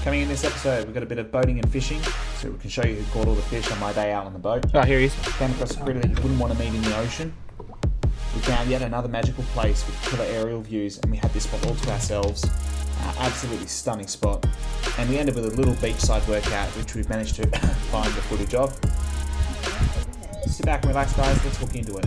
Coming in this episode, we've got a bit of boating and fishing, so we can show you who caught all the fish on my day out on the boat. Oh, here he is. Came across a critter that you wouldn't want to meet in the ocean. We found yet another magical place with killer aerial views, and we had this spot all to ourselves. Absolutely stunning spot. And we ended with a little beachside workout, which we've managed to find the footage of. Sit back and relax, guys. Let's hook into it.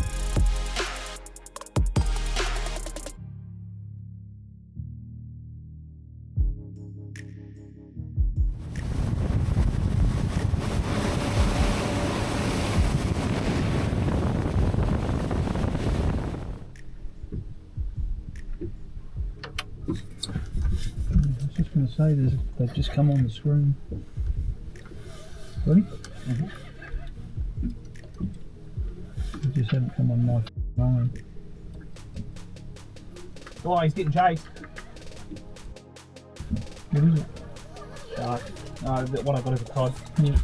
I was just going to say, they've just come on the screen. Ready? They just haven't come on my line. Oh, he's getting chased. What is it? The one I got is a cod. Yeah.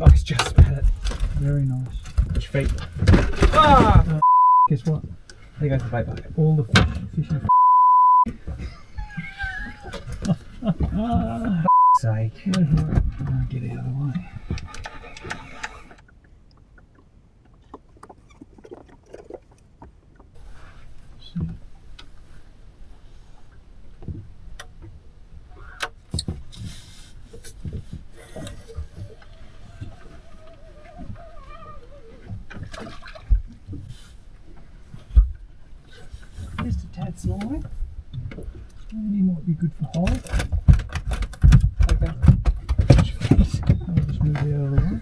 Oh, he's just about it. Very nice. Push your feet. Ah! Guess what? There goes the bait bucket. All the fishing. Sake. Get out of the way. Just a tad small. He might be good for high. Okay. I'll just move out of the way.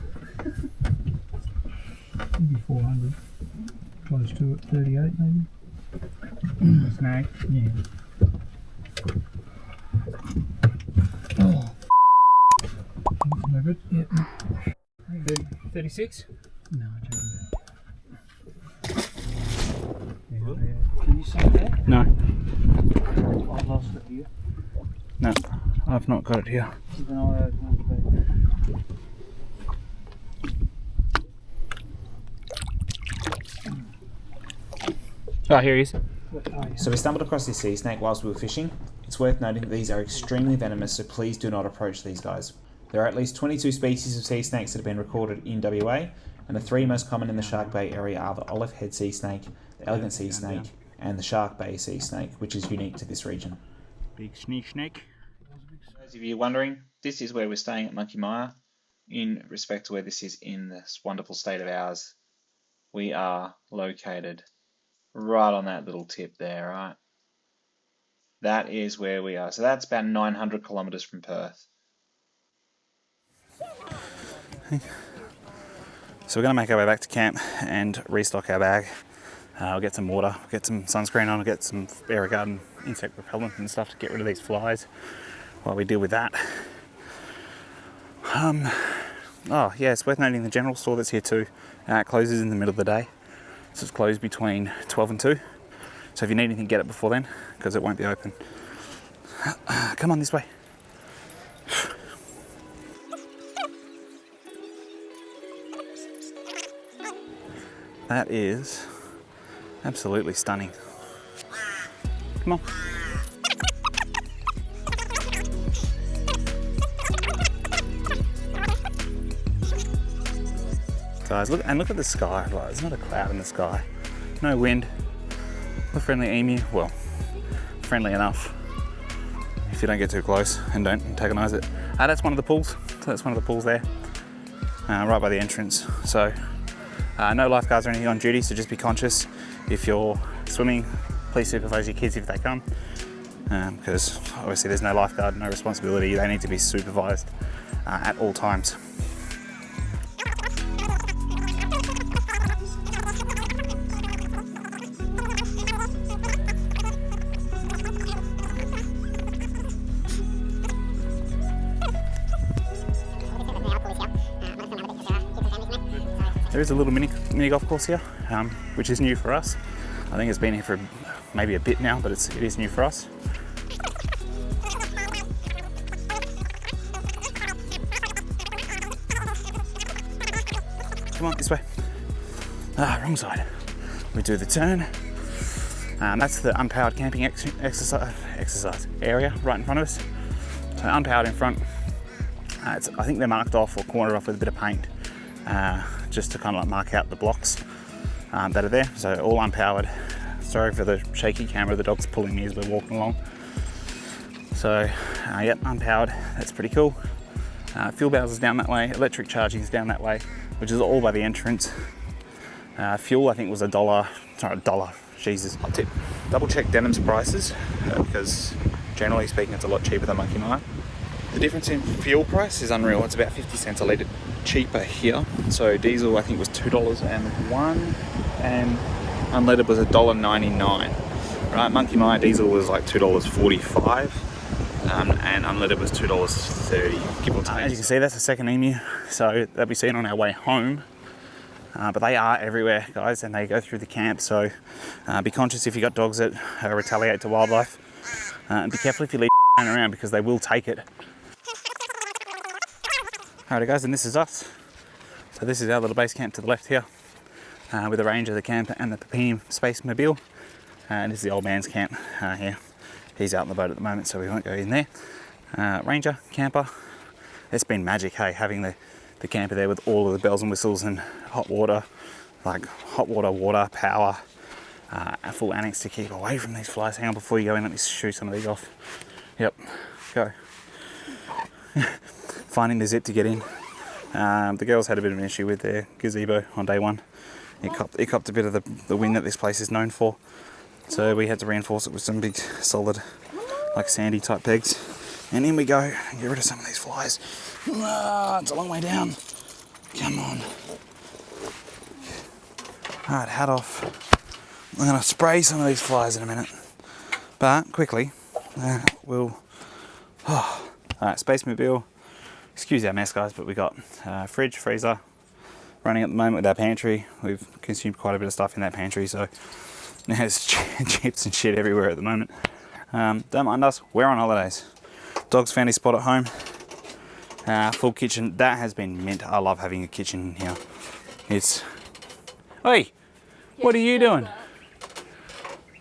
Maybe 400. Close to it, 38 maybe. Snag. Yeah. Oh. No good? Yeah. 36? No, I don't know. Can you see that? No. I've lost it here. No, I've not got it here. Keep an eye out on the bait. Oh, here he is. So we stumbled across this sea snake whilst we were fishing. It's worth noting that these are extremely venomous, so please do not approach these guys. There are at least 22 species of sea snakes that have been recorded in WA, and the three most common in the Shark Bay area are the olive head sea snake, the elegant sea snake, and the Shark Bay sea snake, which is unique to this region. Big snake. For those of you wondering, this is where we're staying at Monkey Mia, in respect to where this is in this wonderful state of ours. We are located right on that little tip there, right? That is where we are. So that's about 900 kilometres from Perth. So we're going to make our way back to camp and restock our bag. We'll get some water, get some sunscreen on, get some air garden insect repellent and stuff to get rid of these flies while we deal with that. Oh yeah, it's worth noting the general store that's here too. It closes in the middle of the day. So it's closed between 12 and 2. So if you need anything, get it before then, because it won't be open. Come on this way. That is absolutely stunning. Come on. Guys, look at the sky. Like, there's not a cloud in the sky. No wind. A friendly emu. Well, friendly enough if you don't get too close and don't antagonise it. That's one of the pools. So that's one of the pools there, right by the entrance. So no lifeguards or anything on duty, so just be conscious. If you're swimming, please supervise your kids if they come, because obviously there's no lifeguard, no responsibility. They need to be supervised at all times. There is a little mini golf course here, which is new for us. I think it's been here for maybe a bit now, but it is new for us. come on, this way. Wrong side. We do the turn. That's the unpowered camping exercise area right in front of us. So unpowered in front. I think they're marked off or cornered off with a bit of paint, just to kind of like mark out the blocks that are there. So all unpowered. Sorry for the shaky camera, the dog's pulling me as we're walking along. So yep, unpowered, that's pretty cool. Fuel bowsers down that way, electric charging is down that way, which is all by the entrance. Fuel I think was $1, Jesus. I'll tip. Double check Denham's prices, because generally speaking it's a lot cheaper than Monkey Mia. The difference in fuel price is unreal. It's about 50 cents a litre cheaper here. So diesel I think was $2.01 and unleaded was $1.99. Right, Monkey Mia diesel was like $2.45 and unleaded was $2.30, give or take. As you can see, that's the second emu, so they'll be seen on our way home. But they are everywhere, guys, and they go through the camp, so be conscious if you've got dogs that retaliate to wildlife. And be careful if you leave around, because they will take it. Alright guys, and this is us. So this is our little base camp to the left here, with the range of the camp and the Papini Space Mobile. And this is the old man's camp here. He's out on the boat at the moment, so we won't go in there. Ranger, camper. It's been magic, hey, having the camper there with all of the bells and whistles and hot water, like hot water, power, a full annex to keep away from these flies. Hang on, before you go in, let me shoo some of these off. Yep, go. Finding the zip to get in. The girls had a bit of an issue with their gazebo on day one. It copped a bit of the wind that this place is known for. So we had to reinforce it with some big solid, like sandy type pegs. And in we go, get rid of some of these flies. It's a long way down. Come on. Alright, hat off. I'm gonna spray some of these flies in a minute. But quickly, Alright, Space Mobile. Excuse our mess, guys, but we got fridge, freezer running at the moment with our pantry. We've consumed quite a bit of stuff in that pantry, so there's chips and shit everywhere at the moment. Don't mind us, we're on holidays. Dog's found his spot at home. Full kitchen, that has been mint. I love having a kitchen here. It's... Hey, what are you doing?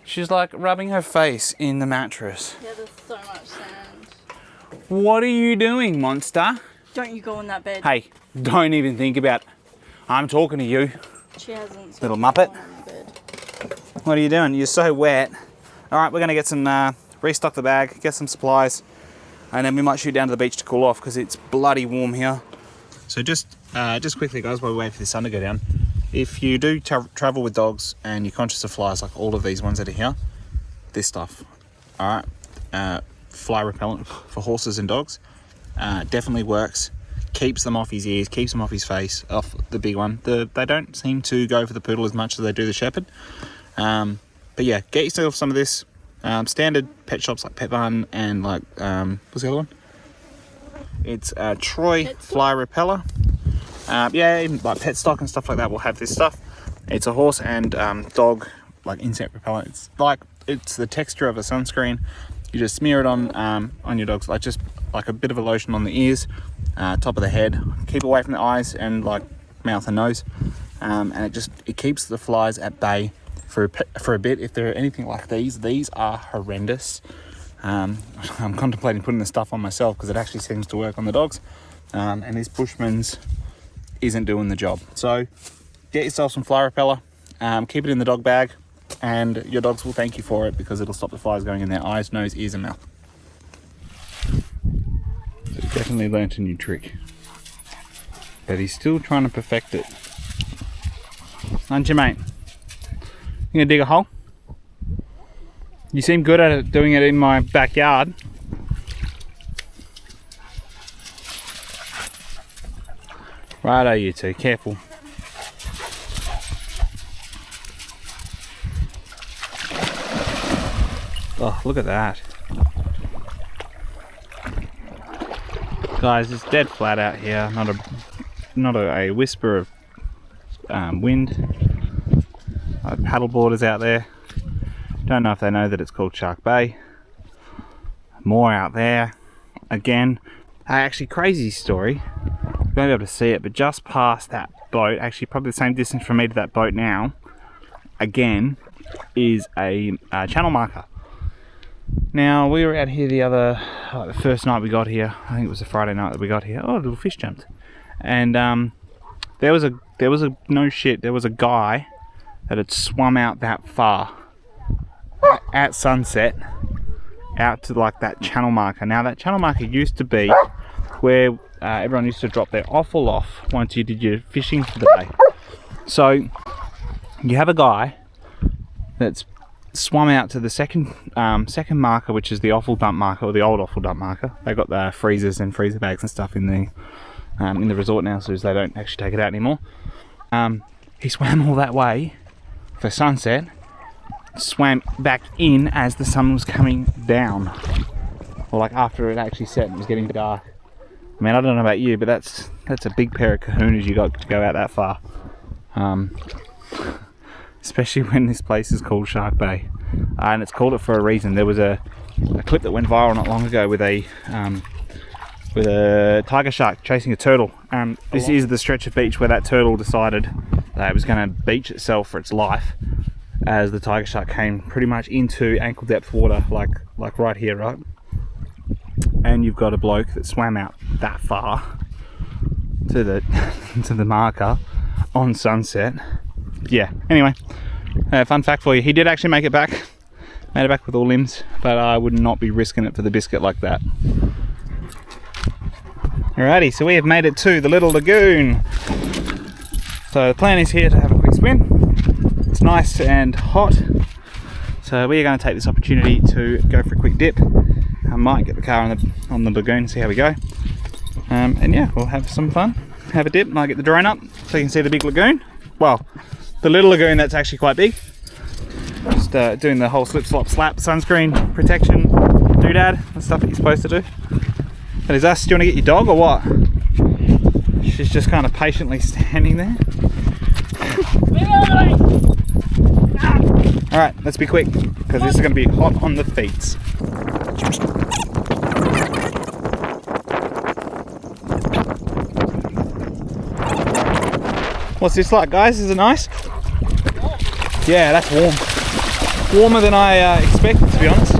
She's like rubbing her face in the mattress. Yeah, there's so much sand. What are you doing, monster? Don't you go in that bed. Hey, don't even think about it. I'm talking to you. She hasn't. Little muppet. Gone in the bed. What are you doing? You're so wet. All right, we're gonna get some, restock the bag, get some supplies, and then we might shoot down to the beach to cool off because it's bloody warm here. So just quickly, guys, while we wait for the sun to go down, if you do travel with dogs and you're conscious of flies, like all of these ones that are here, this stuff, all right, fly repellent for horses and dogs, definitely works. Keeps them off his ears, keeps them off his face, off the big one. They don't seem to go for the poodle as much as they do the shepherd. But yeah, get yourself some of this. Standard pet shops like Pet Barn and like, what's the other one? It's Troy Fly Repeller. Yeah, even like Pet Stock and stuff like that will have this stuff. It's a horse and dog like insect repellent. It's the texture of a sunscreen. You just smear it on your dogs, like just like a bit of a lotion on the ears, top of the head. Keep away from the eyes and like mouth and nose, and it keeps the flies at bay for a bit. If there are anything like these are horrendous. I'm contemplating putting the stuff on myself because it actually seems to work on the dogs, and this Bushman's isn't doing the job. So get yourself some fly repeller, keep it in the dog bag, and your dogs will thank you for it because it'll stop the flies going in their eyes, nose, ears and mouth. So definitely learnt a new trick, but he's still trying to perfect it. Aren't you, mate? You gonna dig a hole? You seem good at it, doing it in my backyard. Righto, you two, careful. Oh, look at that. Guys, it's dead flat out here. Not a whisper of wind. Paddle boarders out there. Don't know if they know that it's called Shark Bay. More out there. Again, actually crazy story. You won't be able to see it, but just past that boat, actually probably the same distance from me to that boat now, again, is a channel marker. Now, we were out here the first night we got here. I think it was the Friday night that we got here. Oh, a little fish jumped. And there was a no shit, there was a guy that had swum out that far at sunset out to like that channel marker. Now, that channel marker used to be where everyone used to drop their offal off once you did your fishing for the day. So you have a guy that's swum out to the second marker, which is the offal dump marker, or the old offal dump marker. They got the freezers and freezer bags and stuff in the resort now, so they don't actually take it out anymore. He swam all that way for sunset, swam back in as the sun was coming down, or like after it actually set and it was getting dark. I mean, I don't know about you, but that's a big pair of kahunas you got to go out that far. Especially when this place is called Shark Bay, and it's called it for a reason. There was a clip that went viral not long ago with a tiger shark chasing a turtle. This is the stretch of beach where that turtle decided that it was going to beach itself for its life, as the tiger shark came pretty much into ankle depth water, like right here, right? And you've got a bloke that swam out that far to the to the marker on sunset. Yeah, anyway, fun fact for you, he did actually make it back. Made it back with all limbs, but I would not be risking it for the biscuit like that. Alrighty, so we have made it to the Little Lagoon. So the plan is here to have a quick swim. It's nice and hot, so we are going to take this opportunity to go for a quick dip. I might get the car on the lagoon, see how we go. And yeah, we'll have some fun, have a dip, and I'll get the drone up so you can see the big lagoon. Well, the Little Lagoon, that's actually quite big. Just doing the whole slip, slop, slap, sunscreen, protection, doodad, the stuff that you're supposed to do. That is us. Do you want to get your dog or what? She's just kind of patiently standing there. Alright, let's be quick, because this is going to be hot on the feet. What's this like, guys? Is it nice? Yeah, that's warm. Warmer than I expected, to be honest.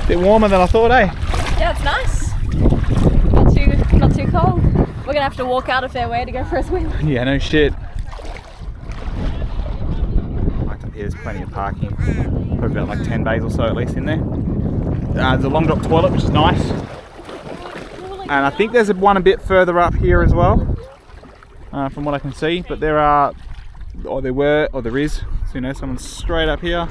Bit warmer than I thought, eh? Yeah, it's nice. Not too cold. We're gonna have to walk out a fair way to go for a swim. Yeah, no shit. Like up here, there's plenty of parking. Probably about like 10 bays or so at least in there. There's a long drop toilet, which is nice. And I think there's one a bit further up here as well, from what I can see. But there is. So you know, someone's straight up here.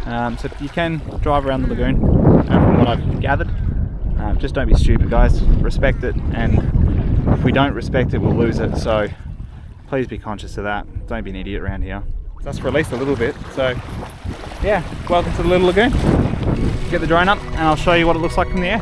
So you can drive around the lagoon, from what I've gathered. Just don't be stupid, guys. Respect it, and if we don't respect it, we'll lose it. So please be conscious of that. Don't be an idiot around here. That's released a little bit. So yeah, welcome to the Little Lagoon. Get the drone up, and I'll show you what it looks like from the air.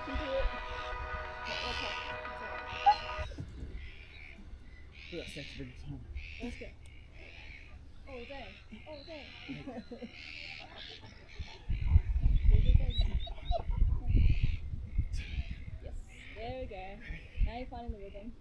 can do it. That's such a big time. Let's go. Oh, damn. Oh, damn. Yes, there we go. Now you're finding the rhythm.